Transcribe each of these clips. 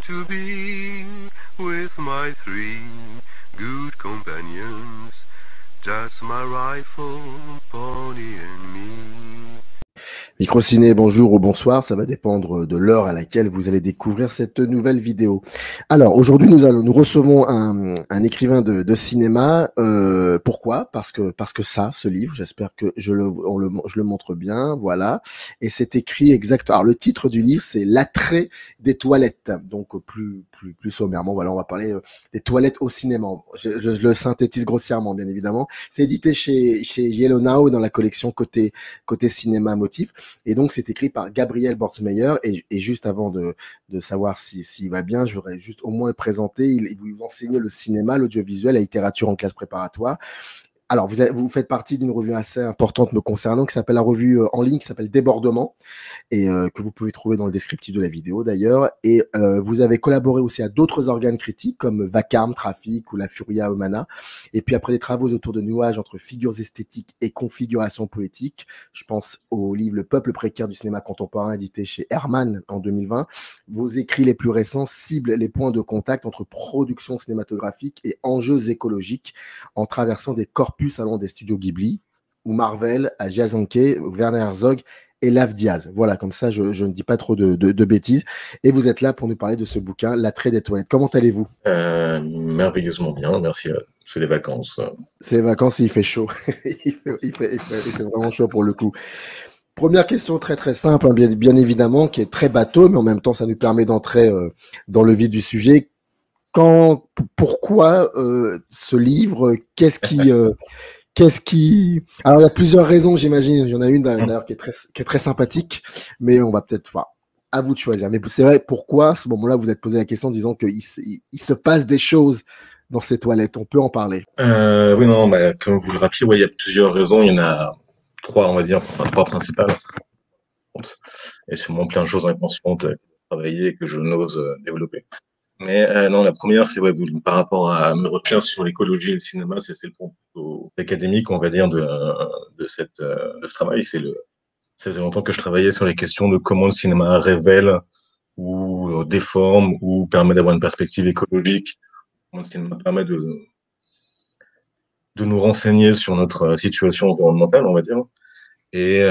to be with my three good companions, just my rifle, pony and me. Microciné, bonjour ou bonsoir, ça va dépendre de l'heure à laquelle vous allez découvrir cette nouvelle vidéo. Alors aujourd'hui nous recevons un écrivain de cinéma. Pourquoi? Parce que ce livre, j'espère que je le montre bien, voilà. Et c'est écrit exactement. Alors le titre du livre c'est L'attrait des toilettes. Donc plus sommairement, voilà, on va parler des toilettes au cinéma. Je le synthétise grossièrement, bien évidemment. C'est édité chez Yellow Now dans la collection côté cinéma motif. Et donc, c'est écrit par Gabriel Bortsmeyer. Et juste avant de savoir s'il va bien, je voudrais juste au moins le présenter. Il vous enseigne le cinéma, l'audiovisuel, la littérature en classe préparatoire. Alors, vous faites partie d'une revue assez importante me concernant, qui s'appelle la revue en ligne, qui s'appelle Débordement, et que vous pouvez trouver dans le descriptif de la vidéo d'ailleurs. Et vous avez collaboré aussi à d'autres organes critiques comme Vacarme, Trafic ou La Furia Humana. Et puis après des travaux autour de nuages entre figures esthétiques et configurations poétiques, je pense au livre Le peuple précaire du cinéma contemporain, édité chez Herman en 2020. Vos écrits les plus récents ciblent les points de contact entre production cinématographique et enjeux écologiques en traversant des corpus allant des studios Ghibli ou Marvel à Jason Kay, Werner Herzog et Lav Diaz. Voilà, comme ça, je ne dis pas trop de bêtises. Et vous êtes là pour nous parler de ce bouquin, L'attrait des toilettes. Comment allez-vous? Merveilleusement bien, merci. C'est les vacances. C'est les vacances et il fait chaud. il fait vraiment chaud pour le coup. Première question très très simple, hein, bien évidemment, qui est très bateau, mais en même temps, ça nous permet d'entrer dans le vif du sujet. Pourquoi ce livre? Qu'est-ce qui... Alors, il y a plusieurs raisons, j'imagine. Il y en a une d'ailleurs qui est très sympathique, mais on va peut-être... Enfin, à vous de choisir. Mais c'est vrai, pourquoi, à ce moment-là, vous êtes posé la question en disant qu'il se passe des choses dans ces toilettes? On peut en parler. Oui, non, bah, comme vous le rappelez, ouais, il y a plusieurs raisons. Il y en a trois, on va dire, enfin trois principales. Et sûrement plein de choses inconscientes que j'ai travaillées et que je n'ose développer. Mais non, la première, c'est ouais, par rapport à mes recherches sur l'écologie et le cinéma, c'est le propos académique, on va dire, de ce travail. Ça faisait longtemps que je travaillais sur les questions de comment le cinéma révèle ou déforme ou permet d'avoir une perspective écologique. Comment le cinéma permet de nous renseigner sur notre situation environnementale, on va dire. Et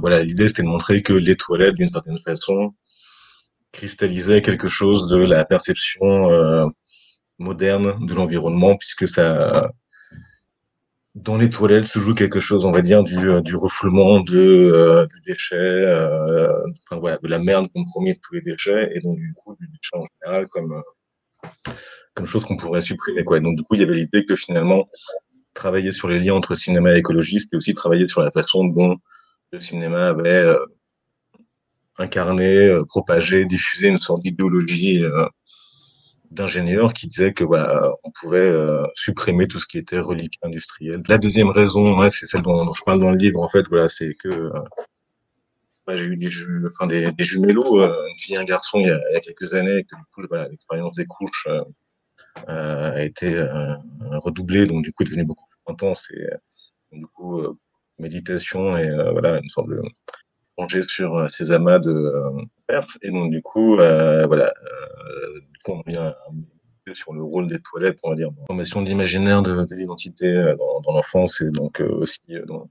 voilà, l'idée, c'était de montrer que les toilettes, d'une certaine façon, cristallisaient quelque chose de la perception moderne de l'environnement, puisque ça, dans les toilettes se joue quelque chose, on va dire, du refoulement du déchet, enfin voilà, de la merde compromise de tous les déchets, et donc du coup du déchet en général comme chose qu'on pourrait supprimer, quoi. Donc du coup, il y avait l'idée que finalement, travailler sur les liens entre cinéma et écologie, c'était aussi travailler sur la façon dont le cinéma avait incarné, propagé, diffusé une sorte d'idéologie d'ingénieurs qui disait que voilà, on pouvait supprimer tout ce qui était reliquat industriel. La deuxième raison, ouais, c'est celle dont je parle dans le livre, en fait, voilà, c'est que j'ai eu des jumelos, une fille et un garçon, il y a quelques années, et que du coup, voilà, l'expérience des couches a été redoublée, donc du coup, est devenue beaucoup plus intense, et du coup, méditation et voilà, une sorte de plonger sur ces amas de pertes, et donc du coup, voilà, du coup, on vient sur le rôle des toilettes, on va dire, dans la formation de l'imaginaire de l'identité dans l'enfance et donc aussi dans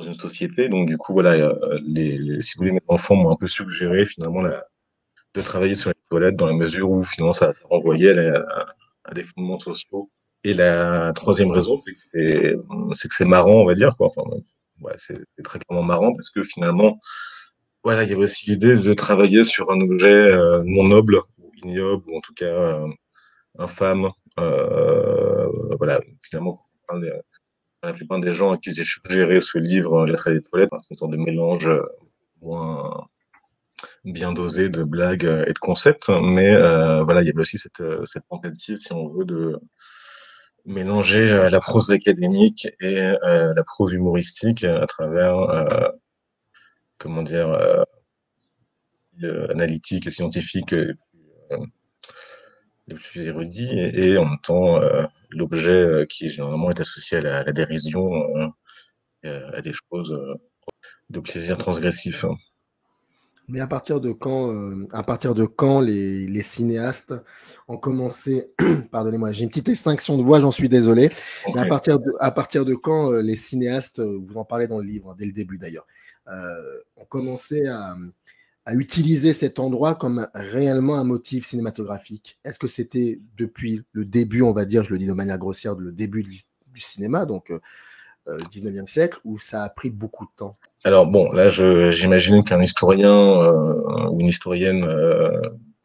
une société. Donc du coup, voilà, si vous voulez, mes enfants m'ont un peu suggéré finalement de travailler sur les toilettes dans la mesure où finalement ça renvoyait à des fondements sociaux. Et la troisième raison, c'est que c'est marrant, on va dire, quoi. Enfin, ouais, c'est très clairement marrant parce que finalement, voilà, il y avait aussi l'idée de travailler sur un objet non noble ou ignoble ou en tout cas infâme. Voilà, finalement, la plupart des gens à qui j'ai suggéré ce livre, L'attrait des toilettes, c'est une sorte de mélange moins bien dosé de blagues et de concepts. Mais voilà, il y avait aussi cette tentative, si on veut, de mélanger la prose académique et la prose humoristique à travers, comment dire, analytique et scientifique les plus érudits, et en même temps l'objet qui généralement est associé à la dérision, à des choses de plaisir transgressif. Mais à partir de quand les cinéastes ont commencé, pardonnez-moi, j'ai une petite extinction de voix, j'en suis désolé, mais Ok. à partir de quand les cinéastes, vous en parlez dans le livre, hein, dès le début d'ailleurs, ont commencé à utiliser cet endroit comme réellement un motif cinématographique? Est-ce que c'était depuis le début, on va dire, je le dis de manière grossière, le début du cinéma, donc le 19e siècle, ou ça a pris beaucoup de temps? Alors bon, là, j'imagine qu'un historien ou une historienne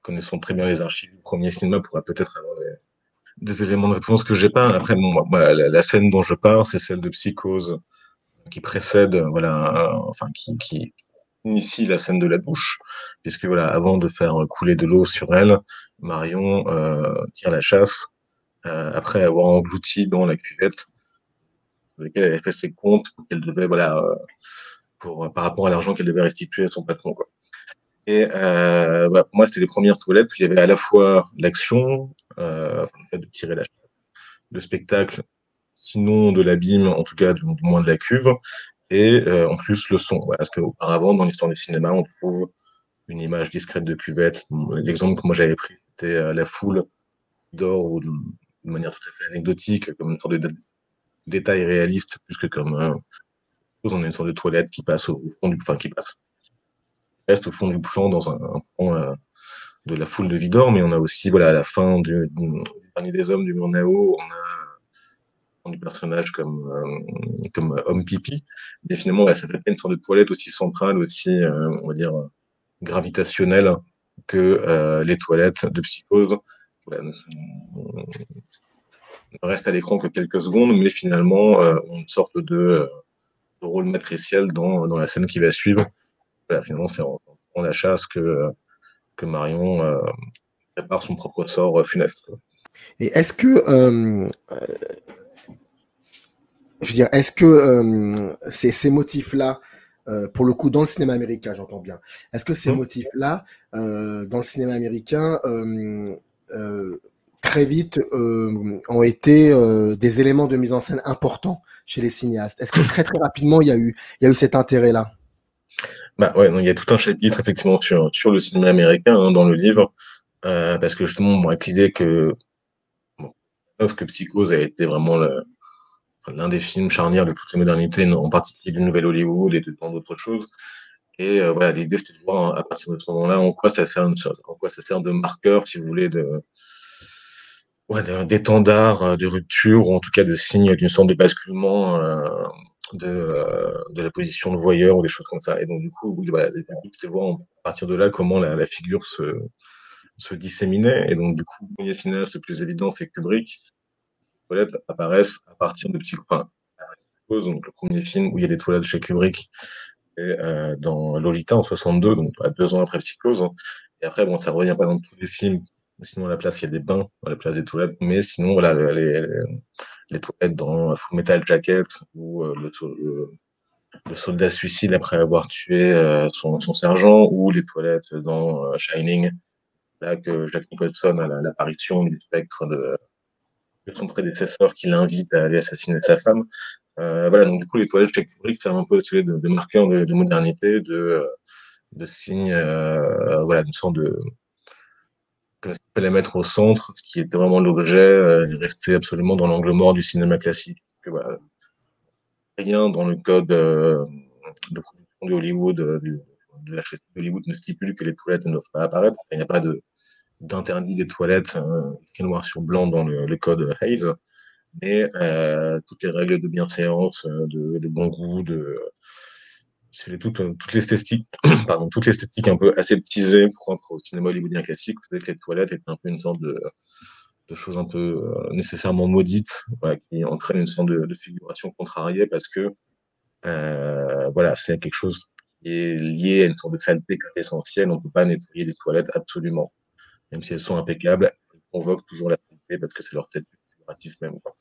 connaissant très bien les archives du premier cinéma pourra peut-être avoir des éléments de réponse que j'ai pas. Après, bon, moi, la scène dont je parle, c'est celle de Psychose qui précède, voilà, enfin qui initie la scène de la douche, puisque voilà, avant de faire couler de l'eau sur elle, Marion tire la chasse après avoir englouti dans la cuvette avec laquelle elle avait fait ses comptes qu'elle devait, voilà, par rapport à l'argent qu'elle devait restituer à son patron, quoi. Et bah, pour moi, c'était les premières toilettes où il y avait à la fois l'action, enfin, le fait de tirer la chasse, le spectacle, sinon de l'abîme, en tout cas du moins de la cuve, et en plus le son. Voilà, parce qu'auparavant, dans l'histoire du cinéma, on trouve une image discrète de cuvette. L'exemple que moi j'avais pris, c'était la foule d'or, ou de manière tout à fait anecdotique, comme une sorte de détail réaliste, plus que comme on a une sorte de toilette qui passe au fond du, enfin qui passe, reste au fond du plan dans un plan de la foule de Vidor, mais on a aussi, voilà, à la fin du dernier des hommes du Murnau, on a du personnage comme homme pipi, mais finalement, ouais, ça fait pas une sorte de toilette aussi centrale, aussi, on va dire, gravitationnelle que les toilettes de Psychose. Voilà, ne reste à l'écran que quelques secondes, mais finalement, ont une sorte de rôle matriciel dans la scène qui va suivre. Voilà, finalement, c'est en la chasse que Marion prépare son propre sort funeste, quoi. Et est-ce que, je veux dire, est-ce que ces motifs-là, pour le coup, dans le cinéma américain, j'entends bien, est-ce que ces Hum, motifs-là, dans le cinéma américain, très vite, ont été des éléments de mise en scène importants chez les cinéastes? Est-ce que très très rapidement, il y a eu cet intérêt-là? Bah ouais, non, il y a tout un chapitre effectivement sur le cinéma américain, hein, dans le livre, parce que justement, moi, avec l'idée que, bon, preuve que Psychose a été vraiment l'un des films charnières de toute la modernité, en particulier du Nouvel Hollywood et de tant d'autres choses. Et voilà, l'idée c'était de voir, à partir de ce moment-là, en quoi ça sert de marqueur, si vous voulez, ouais, d'étendard de rupture, ou en tout cas de signe d'une sorte de basculement de la position de voyeur ou des choses comme ça. Et donc du coup, oui, voilà, c'était de voir à partir de là comment la figure se disséminait. Et donc du coup, le premier cinéaste le plus évident, c'est Kubrick. Les toilettes apparaissent à partir de enfin, donc le premier film où il y a des toilettes chez Kubrick, et dans Lolita en 62, donc 2 ans après Psychose. Et après, bon, ça revient pas dans tous les films. Sinon, à la place, il y a des bains à la place des toilettes. Mais sinon, voilà, les toilettes dans Full Metal Jacket, ou le soldat suicide après avoir tué son sergent, ou les toilettes dans Shining, là que Jack Nicholson a l'apparition du spectre de son prédécesseur qui l'invite à aller assassiner sa femme. Voilà, donc du coup, les toilettes chez Kubrick, c'est un peu de marqueurs de modernité, de signes, voilà, d'une sorte de, comment ça s'appelle, les mettre au centre, ce qui était vraiment l'objet, est resté absolument dans l'angle mort du cinéma classique. Que, voilà, rien dans le code de production de Hollywood, de la chasse d'Hollywood, ne stipule que les toilettes ne doivent pas apparaître. Enfin, il n'y a pas d'interdit des toilettes écrit noir sur blanc dans le code Hayes, mais toutes les règles de bienséance, de bon goût, c'est toute l'esthétique, pardon, toute l'esthétique un peu aseptisée propre au cinéma hollywoodien classique, faisait que les toilettes étaient un peu une sorte de chose un peu nécessairement maudite, voilà, qui entraîne une sorte de figuration contrariée, parce que voilà, c'est quelque chose qui est lié à une sorte de saleté essentielle. On ne peut pas nettoyer les toilettes absolument, même si elles sont impeccables, elles provoquent toujours la saleté parce que c'est leur tête figuratif même, quoi.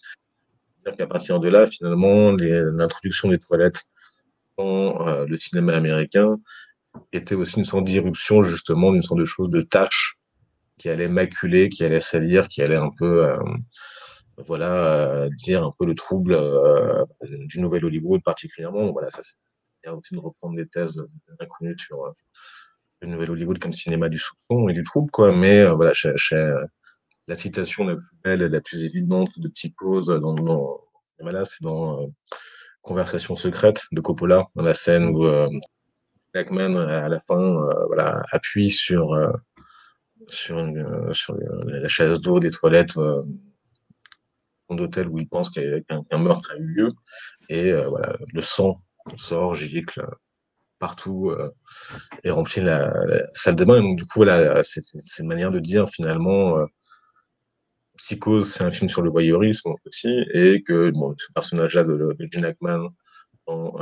C'est-à-dire qu'à partir de là, finalement, l'introduction des toilettes dans le cinéma américain était aussi une sorte d'irruption, justement, d'une sorte de chose de tâche qui allait maculer, qui allait salir, qui allait un peu, voilà, dire un peu le trouble du nouvel Hollywood particulièrement. Donc, voilà, ça c'est bien aussi de reprendre des thèses inconnus sur le nouvel Hollywood comme cinéma du soupçon et du trouble, quoi. Mais voilà, la citation la plus belle, la plus évidente de Psychose voilà, c'est dans Conversation secrète de Coppola, dans la scène Mm. où Jackman, à la fin, voilà, appuie sur la chaise d'eau des toilettes d'hôtel où il pense qu'un meurtre a eu lieu. Et voilà, le sang sort, gicle partout et remplit la salle de bain. Et donc, du coup, voilà, c'est une manière de dire finalement. Psychose, c'est un film sur le voyeurisme aussi, et que bon, ce personnage-là de Gene Hackman dans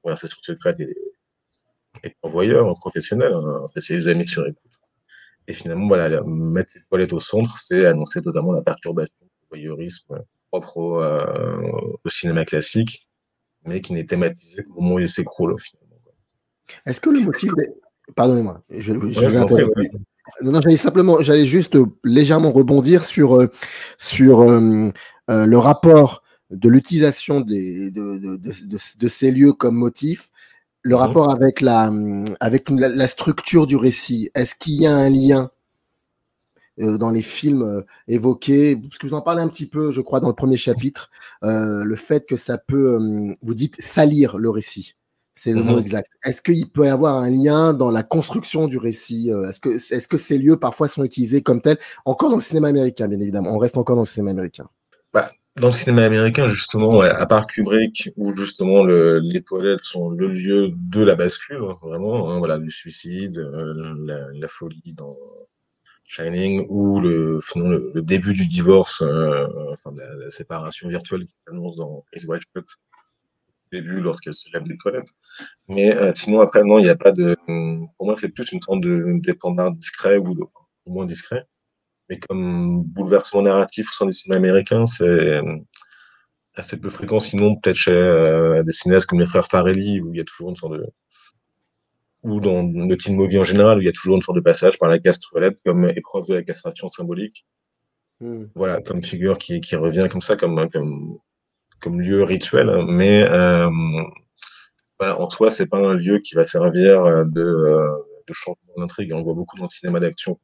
Conversation secrète est un voyeur, un professionnel, un spécialiste de la mise sur écoute. Et finalement, voilà, mettre les toilettes au centre, c'est annoncer totalement la perturbation du voyeurisme propre au cinéma classique, mais qui n'est thématisé qu'au moment où il s'écroule, finalement. Est-ce que le motif Pardonnez-moi, je Ouais, vous je ai t'en prie, interrompu. Non, j'allais juste légèrement rebondir sur le rapport de l'utilisation de ces lieux comme motif, le ouais. rapport avec la structure du récit. Est-ce qu'il y a un lien dans les films évoqués, parce que vous en parlez un petit peu, je crois, dans le premier chapitre, le fait que ça peut, vous dites, salir le récit. C'est le mot Mhm. exact. Est-ce qu'il peut y avoir un lien dans la construction du récit? Est-ce que ces lieux parfois sont utilisés comme tels? Encore dans le cinéma américain, bien évidemment. On reste encore dans le cinéma américain. Bah, dans le cinéma américain, justement, ouais, à part Kubrick, où justement les toilettes sont le lieu de la bascule, hein, vraiment, hein, voilà, le suicide, la folie dans Shining, ou finalement, le début du divorce, enfin, la séparation virtuelle qui s'annonce dans Eyes Wide Shut, au début, lorsqu'elle se lève des toilettes. Mais sinon, après, non, il n'y a pas de. Pour moi, c'est plus une sorte d'étendard discret, enfin, au moins discret. Mais comme bouleversement narratif au sein du cinéma américain, c'est assez peu fréquent, sinon peut-être chez des cinéastes comme les frères Farrelly, où il y a toujours une sorte de. Ou dans le teen movie en général, où il y a toujours une sorte de passage par la casse-toilette comme épreuve de la castration symbolique. Hmm. Voilà, comme figure qui revient comme ça, comme lieu rituel. Mais voilà, en soi, c'est pas un lieu qui va servir de changement d'intrigue. On le voit beaucoup dans le cinéma d'action.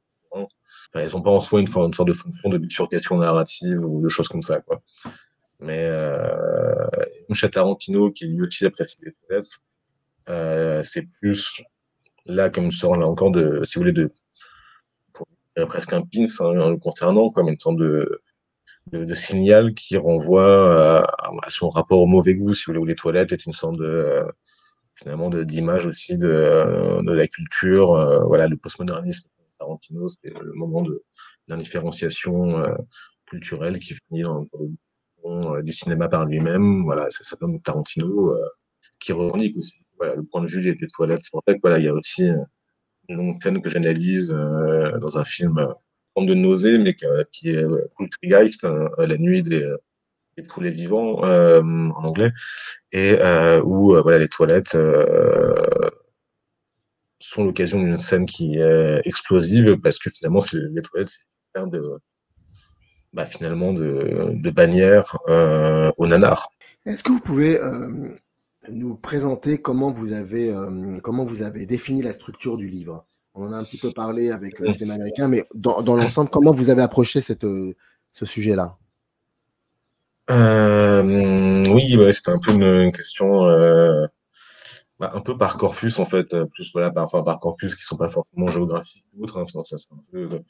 Enfin, ils n'ont pas en soi une sorte de fonction de bifurcation narrative ou de choses comme ça, quoi. Mais chez Tarantino, qui lui aussi apprécie les toilettes, c'est plus là, comme sort là encore de, si vous voulez, presque un pins hein, le concernant, comme une sorte de signal qui renvoie à son rapport au mauvais goût, si vous voulez, où les toilettes est une sorte finalement d'image aussi de la culture. Voilà, le postmodernisme de Tarantino, c'est le moment de l'indifférenciation culturelle qui finit dans le du cinéma par lui-même. Voilà, c'est ça comme Tarantino qui revendique aussi. Voilà, le point de vue des toilettes. C'est pour ça que voilà, il y a aussi une longue scène que j'analyse dans un film forme de nausée, mais qui est Poultrygeist, la nuit des poulets vivants en anglais, et où voilà, les toilettes sont l'occasion d'une scène qui est explosive parce que finalement, les toilettes, c'est finalement de bannière au nanar. Est-ce que vous pouvez nous présenter comment vous avez défini la structure du livre? On en a un petit peu parlé avec le cinéma américain, mais dans l'ensemble, comment vous avez approché ce sujet-là? Oui, ouais, c'était un peu une question un peu par corpus en fait, plus voilà, par corpus qui sont pas forcément géographiques ou autres, hein, ça c'est un peu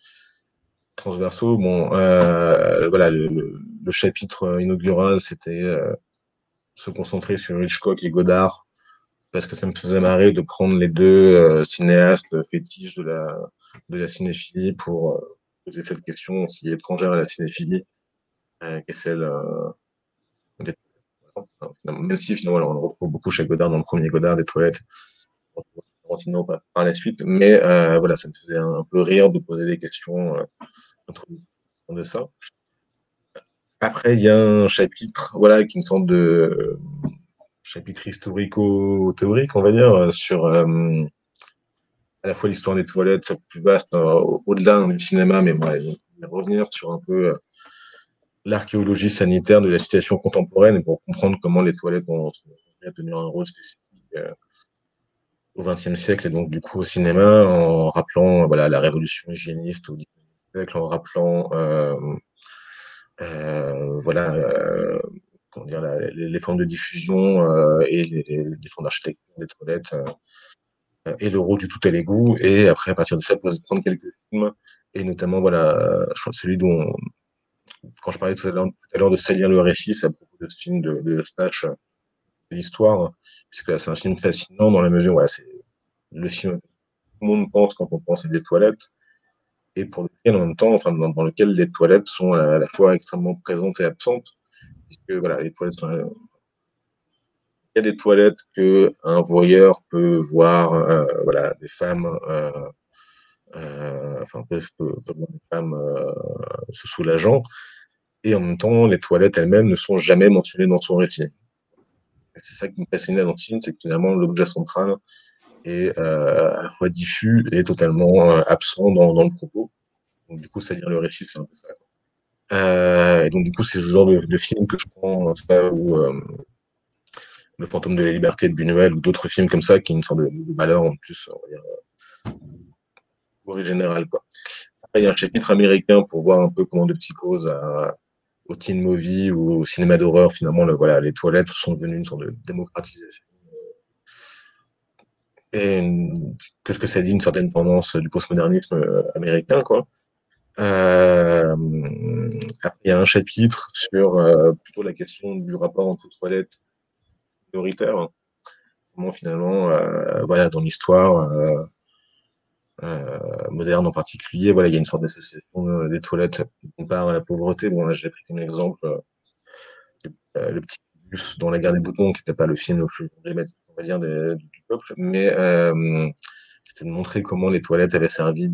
transversaux. Bon, voilà, le chapitre inaugural, c'était se concentrer sur Hitchcock et Godard, parce que ça me faisait marrer de prendre les deux cinéastes fétiches de la cinéphilie pour poser cette question aussi étrangère à la cinéphilie, qu'est celle des même si finalement on le retrouve beaucoup chez Godard dans le premier Godard des toilettes, Tarantino par la suite, mais voilà, ça me faisait un peu rire de poser des questions de ça. Après, il y a un chapitre, voilà, qui est une sorte de chapitre historico-théorique, on va dire, sur à la fois l'histoire des toilettes plus vaste, au-delà du cinéma, mais voilà, revenir sur un peu l'archéologie sanitaire de la situation contemporaine et pour comprendre comment les toilettes ont tenu un rôle spécifique au XXe siècle et donc du coup au cinéma, en rappelant voilà la révolution hygiéniste au XIXe siècle, en rappelant voilà comment dire les formes de diffusion et les formes d'architecture des toilettes et le rôle du tout à l'égout. Et après à partir de ça, on peut se prendre quelques films et notamment voilà, je crois que celui dont quand je parlais tout à l'heure de salir le récit, c'est à propos de ce film de Snatch, l'histoire, puisque c'est un film fascinant dans la mesure, voilà, c'est le film que tout le monde pense quand on pense à des toilettes, et pour lequel, en même temps, enfin, dans lequel les toilettes sont à la fois extrêmement présentes et absentes, puisque voilà, les toilettes sont, il y a des toilettes que un voyeur peut voir, voilà, des femmes, enfin, peut voir des femmes se soulageant, et en même temps, les toilettes elles-mêmes ne sont jamais mentionnées dans son récit. C'est ça qui me fascinait dans le film, c'est que finalement l'objet central est à la fois diffus et totalement absent dans le propos. Donc du coup, ça lire le récit, c'est un peu ça. Et donc du coup, c'est ce genre de film que je prends, ça ou Le Fantôme de la Liberté de Buñuel ou d'autres films comme ça qui ont une sorte de valeur en plus, on va dire, générale, quoi. Après, il y a un chapitre américain pour voir un peu comment de Psychose au teen movie ou au cinéma d'horreur, finalement, voilà, les toilettes sont devenues une sorte de démocratisation. Et qu'est-ce que ça dit, une certaine tendance du postmodernisme américain, quoi. Après, il y a un chapitre sur plutôt la question du rapport entre toilettes minoritaires. Comment finalement, voilà, dans l'histoire moderne en particulier, voilà, il y a une sorte d'association des toilettes d'une part à la pauvreté. Bon, là, j'ai pris comme exemple le petit bus dans La Guerre des boutons, qui n'était pas le film le plus emblématique, on va dire, du peuple, mais c'était de montrer comment les toilettes avaient servi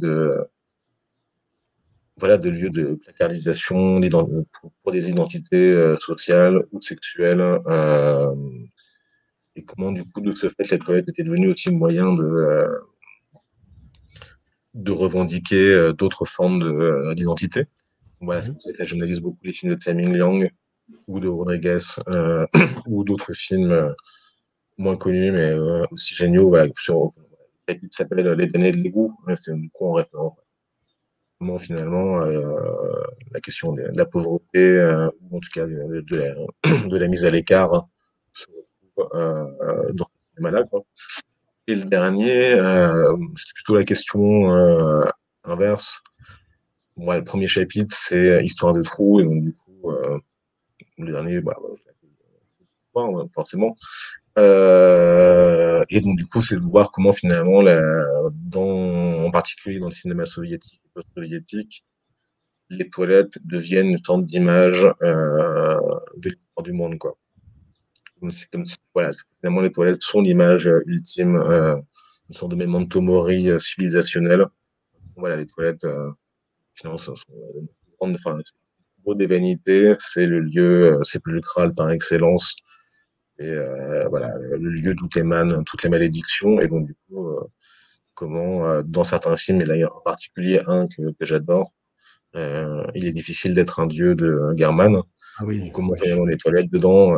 voilà, de lieu de placardisation pour des identités sociales ou sexuelles. Et comment, du coup, de ce fait, les toilettes étaient devenues aussi moyen de revendiquer d'autres formes d'identité. Voilà, c'est pour ça que j'analyse beaucoup les films de Tsai Ming-liang ou de Rodriguez ou d'autres films moins connus mais aussi géniaux. Voilà, sur qui s'appelle Les damnés de l'égout. C'est du coup en référence comment finalement la question de la pauvreté ou en tout cas de la mise à l'écart se retrouve dans ce cinéma-là, quoi. Et le dernier, c'est plutôt la question inverse. Moi, le premier chapitre, c'est Histoire de trou, et donc du coup, le dernier, bah, forcément. Et donc du coup, c'est de voir comment finalement, en particulier dans le cinéma soviétique et post-soviétique, les toilettes deviennent une sorte d'image de l'histoire du monde, quoi. C'est comme si, voilà, finalement, les toilettes sont l'image ultime, une sorte de memento mori civilisationnel. Voilà, les toilettes, finalement, sont enfin, c'est des vanités, c'est le lieu sépulcral par excellence, et voilà, le lieu d'où émanent toutes les malédictions. Et donc, du coup, comment, dans certains films, et là, il y a en particulier un que j'adore, il est difficile d'être un dieu de German. Ah oui, Comment oui. finalement les toilettes dedans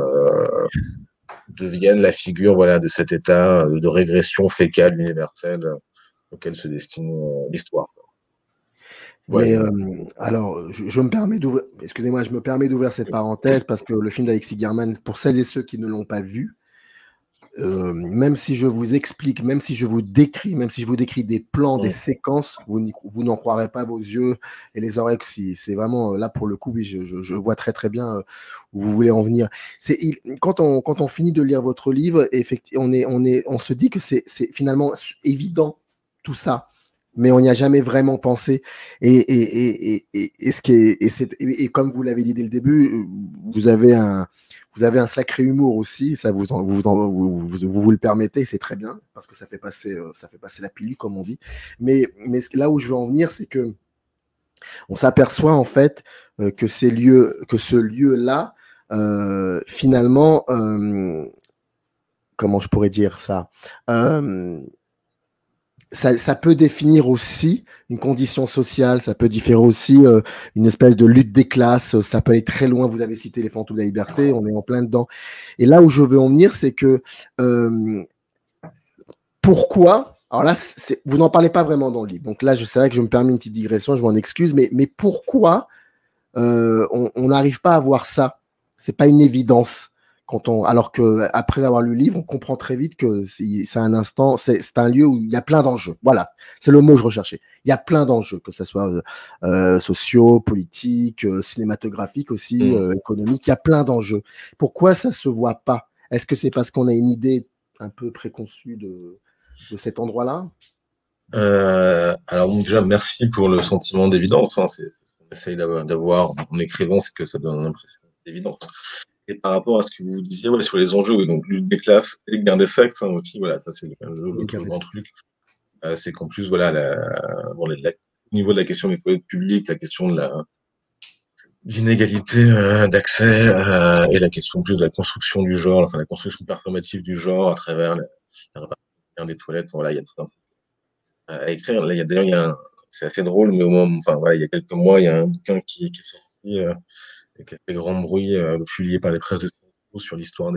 deviennent la figure, voilà, de cet état de régression fécale universelle auquel se destine l'histoire. Mais Voilà. alors, je me permets d'ouvrir, excusez-moi, je me permets d'ouvrir cette parenthèse parce que le film d'Alexis German, pour celles et ceux qui ne l'ont pas vu, même si je vous explique, même si je vous décris des plans, des séquences, vous n'en croirez pas vos yeux et les oreilles. Si c'est vraiment là pour le coup, oui, je vois très très bien où vous voulez en venir. Quand on finit de lire votre livre, effectivement, on se dit que c'est finalement évident tout ça, mais on n'y a jamais vraiment pensé. Et comme vous l'avez dit dès le début, vous avez un sacré humour aussi, ça vous le permettez, c'est très bien, parce que ça fait passer la pilule, comme on dit. Mais là où je veux en venir, c'est que on s'aperçoit en fait que ce lieu-là, finalement, comment je pourrais dire ça, ça peut définir aussi une condition sociale, ça peut différer aussi une espèce de lutte des classes, ça peut aller très loin. Vous avez cité Les Fantômes de la Liberté, on est en plein dedans. Et là où je veux en venir, c'est que pourquoi, alors là, vous n'en parlez pas vraiment dans le livre, donc là, c'est vrai que je me permets une petite digression, je m'en excuse, mais pourquoi on n'arrive pas à voir ça? C'est pas une évidence. Alors que après avoir lu le livre, on comprend très vite que c'est un instant, c'est un lieu où il y a plein d'enjeux. Voilà, c'est le mot que je recherchais. Il y a plein d'enjeux, que ce soit sociaux, politiques, cinématographiques aussi, économiques. Il y a plein d'enjeux. Pourquoi ça se voit pas? Est-ce que c'est parce qu'on a une idée un peu préconçue de cet endroit-là? Alors bon, déjà, merci pour le sentiment d'évidence. Hein. C'est ce qu'on essaye d'avoir en écrivant, c'est que ça donne l'impression d'évidence. Et par rapport à ce que vous disiez sur les enjeux, donc lutte des classes et guerre des sectes aussi, voilà, ça c'est l'autre grand truc. C'est qu'en plus, voilà, au niveau de la question des toilettes publiques, la question de l'inégalité d'accès et la question plus de la construction du genre, enfin la construction performative du genre à travers la répartition des toilettes. Voilà, il y a tout un truc à écrire. Là, c'est assez drôle, mais au moment, enfin voilà, il y a quelques mois, il y a un bouquin qui est sorti et qui a fait grand bruit, publié par les presses de sur l'histoire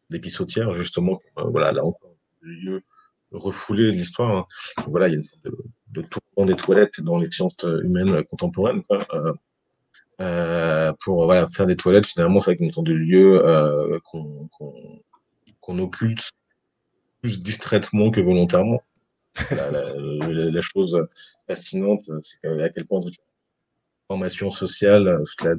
des pissotières, justement. Voilà, là encore, le lieu refoulé de l'histoire. Hein. Voilà, il y a une sorte de tournant des toilettes dans les sciences humaines contemporaines, quoi. Pour voilà, faire des toilettes, finalement, c'est une sorte de lieu qu'on occulte plus distraitement que volontairement. La chose fascinante, c'est à quel point toute la formation sociale, quand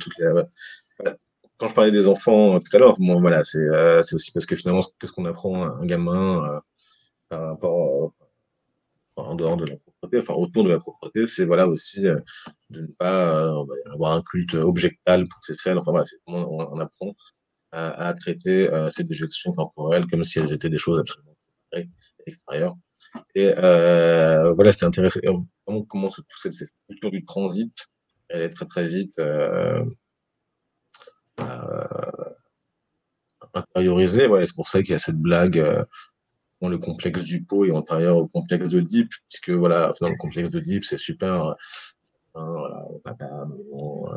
je parlais des enfants tout à l'heure, bon, voilà, c'est aussi parce que finalement, qu'est-ce qu'on apprend à un gamin par rapport en dehors de la propreté, enfin autour de la propreté, c'est voilà aussi de ne pas avoir un culte objectal pour ces selles. Enfin voilà, c'est comment on apprend à traiter ces déjections corporelles comme si elles étaient des choses absolument extérieures. Et voilà, c'était intéressant. Vraiment, comment cette culture du transit, elle est très très vite intériorisée. Ouais, c'est pour ça qu'il y a cette blague. Le complexe du pot est antérieur au complexe de Deep, puisque voilà, dans le complexe de Deep, c'est super. Voilà, papa, maman,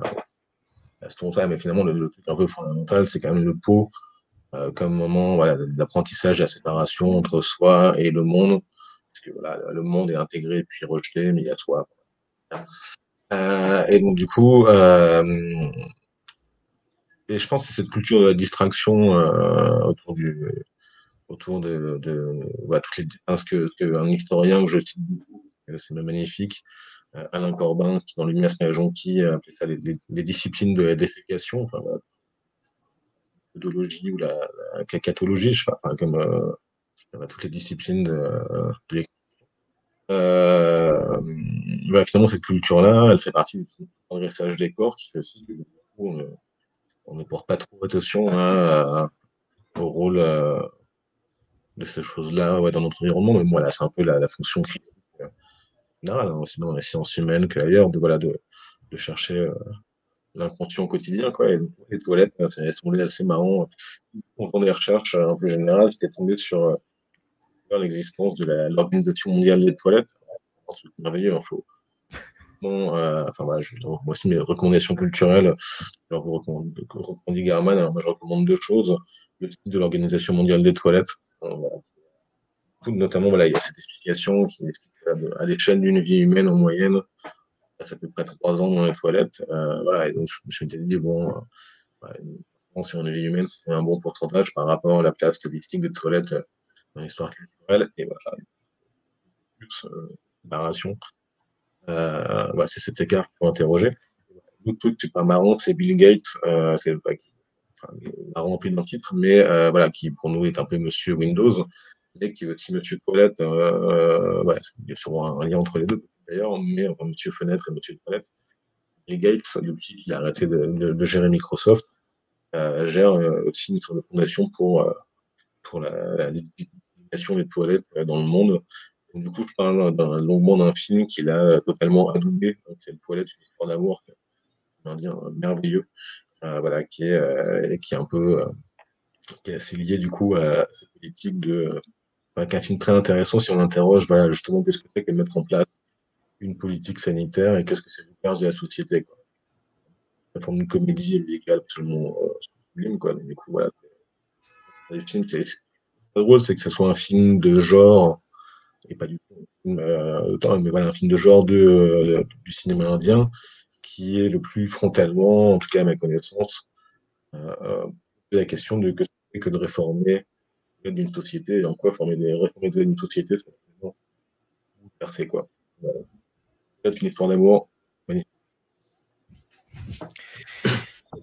mais finalement, le truc un peu fondamental, c'est quand même le pot comme moment voilà, d'apprentissage et la séparation entre soi et le monde. Parce que voilà, le monde est intégré puis rejeté, mais il y a soi. Et donc, du coup, et je pense que c'est cette culture de la distraction autour de voilà, ce qu'un historien que je cite beaucoup, c'est magnifique, Alain Corbin, qui dans Lumière Jonqui appelait ça les disciplines de la défécation, enfin, la pédologie ou la cacatologie, je sais pas, enfin, comme toutes les disciplines de finalement, cette culture-là, elle fait partie du dressage des corps qui fait aussi que du coup, on ne porte pas trop attention au rôle de ces choses-là dans notre environnement. Mais voilà, c'est un peu la fonction critique générale, hein, aussi dans les sciences humaines qu'ailleurs, de chercher l'inconscient au quotidien, quoi. Et les toilettes, c'est tombé assez marrant. En faisant des recherches un peu générales, j'étais tombé sur l'existence de l'Organisation mondiale des toilettes. Un truc merveilleux, il faut. Bon, enfin, voilà, moi aussi, mes recommandations culturelles, alors vous recommandez Garman, alors moi je recommande deux choses. Le site de l'Organisation mondiale des toilettes, voilà. Notamment, voilà, il y a cette explication qui explique à l'échelle d'une vie humaine en moyenne, ça fait à peu près 3 ans dans les toilettes. Voilà, et donc je me suis dit, bon, sur une vie humaine, c'est un bon pourcentage par rapport à la place statistique des toilettes dans l'histoire culturelle. Et voilà, plus séparation. Voilà, c'est cet écart qu'il faut interroger. L'autre truc, c'est pas marrant, c'est Bill Gates, marrant un peu dans le titre, mais voilà, qui pour nous est un peu Monsieur Windows, et qui est aussi Monsieur Toilette. Voilà, il y a souvent un lien entre les deux d'ailleurs, mais enfin, Monsieur Fenêtre et Monsieur Toilette. Bill Gates, depuis qu'il a arrêté de gérer Microsoft, gère aussi une sorte de fondation pour la légitimation des toilettes dans le monde. Donc, du coup, je parle longuement d'un film qu'il a totalement adoubé. C'est une toilette, une histoire d'amour, on va dire merveilleux, voilà, qui est un peu qui est assez lié du coup à cette politique qu'un film très intéressant si on interroge voilà, justement qu'est-ce que c'est que de mettre en place une politique sanitaire et qu'est-ce que c'est le cœur de la société, quoi. La forme de comédie musicale absolument sublime, quoi. Donc, du coup, voilà. Les films, c'est drôle, c'est que ce soit un film de genre et pas du tout mais voilà, un film de genre du cinéma indien qui est le plus frontalement, en tout cas à ma connaissance, la question de que c'est que de réformer d'une société et en quoi réformer une société, c'est vraiment percer quoi. Voilà. Peut-être une histoire d'amour. Magnifique.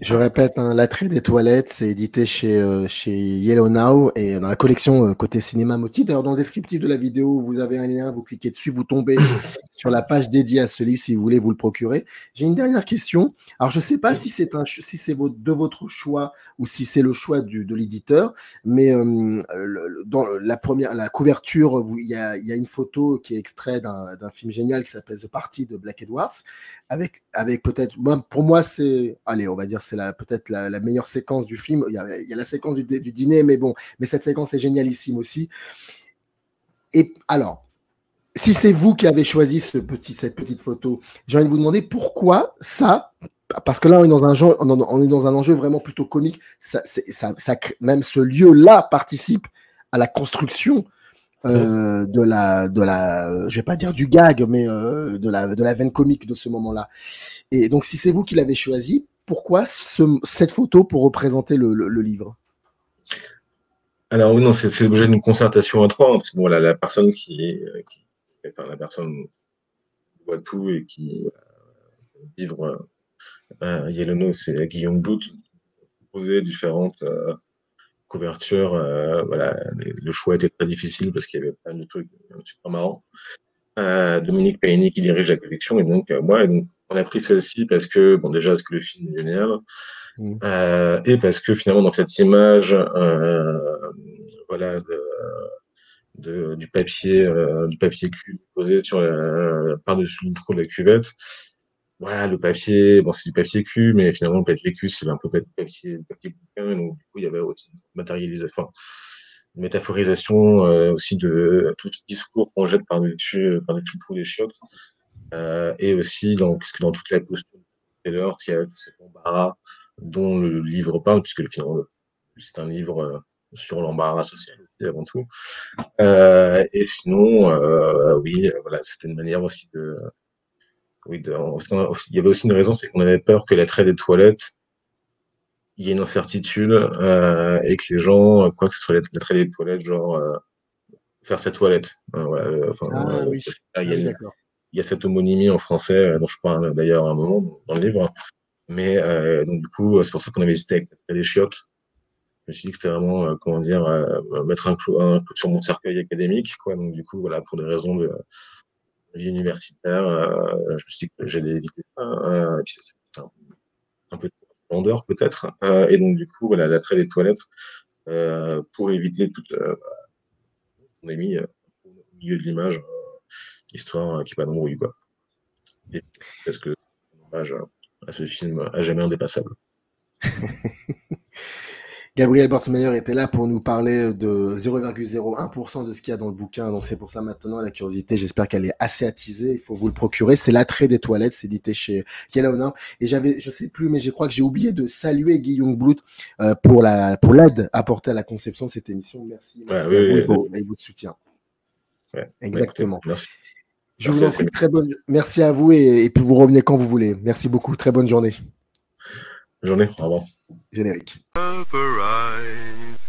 Je répète, hein, L'attrait des toilettes, c'est édité chez Yellow Now et dans la collection côté cinéma motif. D'ailleurs, dans le descriptif de la vidéo, vous avez un lien, vous cliquez dessus, vous tombez sur la page dédiée à ce livre si vous voulez vous le procurer. J'ai une dernière question. Alors, je ne sais pas si c'est de votre choix ou si c'est le choix de l'éditeur, mais dans la couverture, il y a une photo qui est extrait d'un film génial qui s'appelle The Party de Black Edwards, avec peut-être, pour moi, c'est, allez, on va dire, c'est peut-être la meilleure séquence du film. Il y a la séquence du dîner, mais cette séquence est génialissime aussi. Et alors, si c'est vous qui avez choisi cette petite photo, j'ai envie de vous demander pourquoi ça, parce que là, on est dans un enjeu vraiment plutôt comique. Même ce lieu-là participe à la construction je vais pas dire du gag, mais de la veine comique de ce moment-là. Et donc, si c'est vous qui l'avez choisi, pourquoi cette photo pour représenter le livre? Alors oui, non, c'est l'objet d'une concertation à trois, hein, parce que bon, la personne la personne voit tout et qui livre Yellow Now, c'est Guillaume Blount, proposé différentes couverture, voilà, le choix était très difficile parce qu'il y avait plein de trucs super marrants. Dominique Paigny qui dirige la collection et donc on a pris celle-ci parce que bon déjà parce que le film est génial et parce que finalement dans cette image voilà du papier cul posé sur par-dessus le trou de la cuvette. Voilà, le papier, bon, c'est du papier cul, mais finalement, le papier cul, c'est un peu papier bouquin, donc du coup, il y avait aussi une métaphorisation aussi de tout ce discours qu'on jette par-dessus le trou des chiottes, et aussi parce que dans toute la posture de Taylor, il y a cet embarras dont le livre parle, puisque finalement, c'est un livre sur l'embarras social aussi, avant tout. Et sinon, oui, voilà, c'était une manière aussi il y avait aussi une raison, c'est qu'on avait peur que l'attrait des toilettes, il y ait une incertitude et que les gens croient que ce soit l'attrait des toilettes, genre faire sa toilette. Voilà, oui. Il y a cette homonymie en français dont je parle d'ailleurs à un moment dans le livre. Mais donc du coup, c'est pour ça qu'on avait hésité avec l'attrait des chiottes. Je me suis dit que c'était vraiment, mettre un clou sur mon cercueil académique, quoi. Donc du coup, voilà, pour des raisons de vie universitaire, je me suis dit que j'allais éviter ça. Et puis c'est un peu de grandeur peut-être. Et donc du coup, voilà, l'attrait des toilettes pour éviter toute. On a mis au milieu de l'image, histoire qu'il n'y ait pas d'embrouille, quoi. Et parce que c'est un hommage à ce film à jamais indépassable. Gabriel Bortmeyer était là pour nous parler de 0,01% de ce qu'il y a dans le bouquin. Donc c'est pour ça maintenant la curiosité, j'espère qu'elle est assez attisée. Il faut vous le procurer. C'est L'attrait des toilettes, c'est édité chez Yellow Now. Et je sais plus, mais je crois que j'ai oublié de saluer Guillaume Blount pour l'aide apportée à la conception de cette émission. Merci à vous et votre soutien. Ouais, exactement. Écoutez, merci. Je vous en prie, merci à vous et puis vous revenez quand vous voulez. Merci beaucoup. Très bonne journée. Bonne journée. Au revoir. Générique. Arrive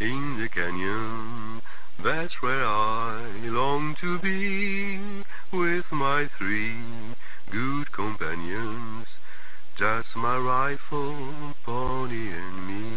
in the canyon, that's where I long to be, with my 3 good companions, just my rifle, pony and me.